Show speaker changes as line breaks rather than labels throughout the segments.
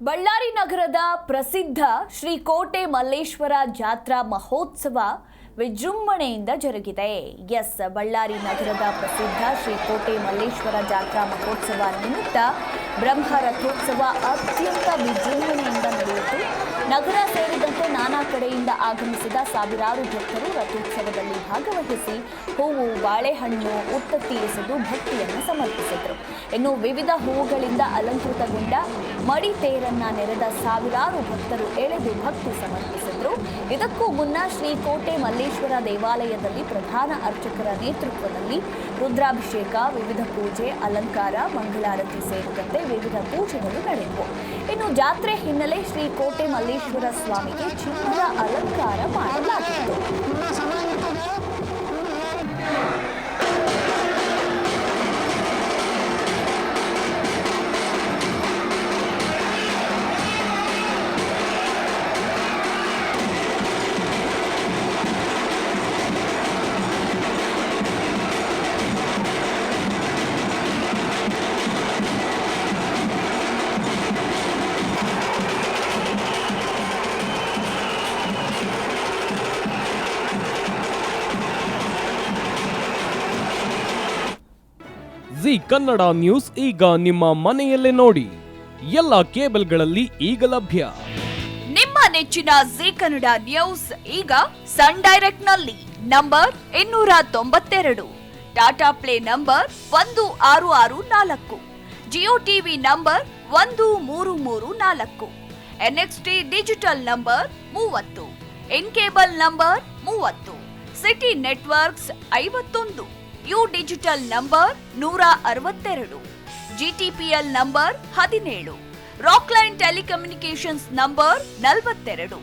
ಬಳ್ಳಾರಿ ನಗರದ ಪ್ರಸಿದ್ಧ ಶ್ರೀ ಕೋಟೆ ಮಲ್ಲೇಶ್ವರ ಜಾತ್ರಾ ಮಹೋತ್ಸವ ವಿಜೃಂಭಣೆಯಿಂದ ಜರುಗಿದೆ. ಬಳ್ಳಾರಿ ನಗರದ ಪ್ರಸಿದ್ಧ ಶ್ರೀ ಕೋಟೆ ಮಲ್ಲೇಶ್ವರ ಜಾತ್ರಾ ಮಹೋತ್ಸವ ನಿಮಿತ್ತ ಬ್ರಹ್ಮ ರಥೋತ್ಸವ ಅತ್ಯಂತ ವಿಜೃಂಭಣೆಯಿಂದ ನಡೆಯಿತು. ನಗರ ಸೇರಿದಂತೆ ನಾನಾ ಕಡೆಯಿಂದ ಆಗಮಿಸಿದ ಸಾವಿರಾರು ಭಕ್ತರು ರಥೋತ್ಸವದಲ್ಲಿ ಭಾಗವಹಿಸಿ ಹೂವು, ಬಾಳೆಹಣ್ಣು, ಉತ್ತತ್ತಿ ಎಸೆದು ಭಕ್ತಿಯನ್ನು ಸಮರ್ಪಿಸಿದರು. ಇನ್ನು ವಿವಿಧ ಹೂವುಗಳಿಂದ ಅಲಂಕೃತಗೊಂಡ ಮಡಿ ತೇರನ್ನ ನೆರೆದ ಸಾವಿರಾರು ಭಕ್ತರು ಎಳೆದು ಭಕ್ತಿ ಸಮರ್ಪಿಸಿದರು. ಇದಕ್ಕೂ ಮುನ್ನ ಶ್ರೀ ಕೋಟೆ ಮಲ್ಲೇಶ್ವರ ದೇವಾಲಯದಲ್ಲಿ ಪ್ರಧಾನ ಅರ್ಚಕರ ನೇತೃತ್ವದಲ್ಲಿ ರುದ್ರಾಭಿಷೇಕ, ವಿವಿಧ ಪೂಜೆ, ಅಲಂಕಾರ, ಮಂಗಳಾರತಿ ಸೇರಿದಂತೆ ವಿವಿಧ ಪೂಜೆಗಳು ನಡೆದವು. ಇನ್ನು ಜಾತ್ರೆ ಹಿನ್ನೆಲೆ ಶ್ರೀ ಕೋಟೆ ಮಲ್ಲೇಶ್ವರ ಸ್ವಾಮಿಗೆ ಚಿನ್ನದ ಅಲಂಕಾರ ಮಾಡಲಾಗಿತ್ತು.
ಜಿ ಕನ್ನಡ ನ್ಯೂಸ್ ಈಗ ನಿಮ್ಮ ಮನೆಯಲ್ಲೇ ನೋಡಿ. ಎಲ್ಲ ಕೇಬಲ್ಗಳಲ್ಲಿ ಈಗ ಲಭ್ಯ.
ನಿಮ್ಮ ನೆಚ್ಚಿನ ಜಿ ಕನ್ನಡ ನ್ಯೂಸ್ ಈಗ ಸನ್ ಡೈರೆಕ್ಟ್ ನಲ್ಲಿ number 292, Tata play number 1664, Jio TV number 1334, NXT digital number 30, in cable number 30, city networks 51, U digital number 162, GTPL number 17, Rockline telecommunications number 42,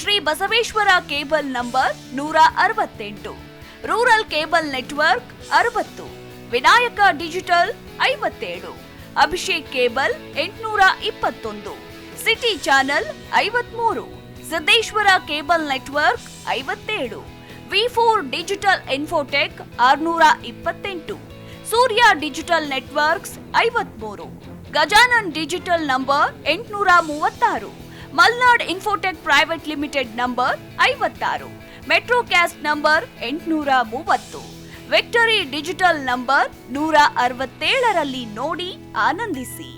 Shri Basaveshwara cable number 168, rural cable network 60, Vinayaka digital 57, Abhishek cable 821, city channel 53, Siddeshwara cable network 57, ವಿ4 digital infotech 628, Surya digital networks 53, Gajanan digital number 836, Malnad infotech private limited number 56, metrocast number 830, victory digital number 167ರಲ್ಲಿ ನೋಡಿ ಆನಂದಿಸಿ.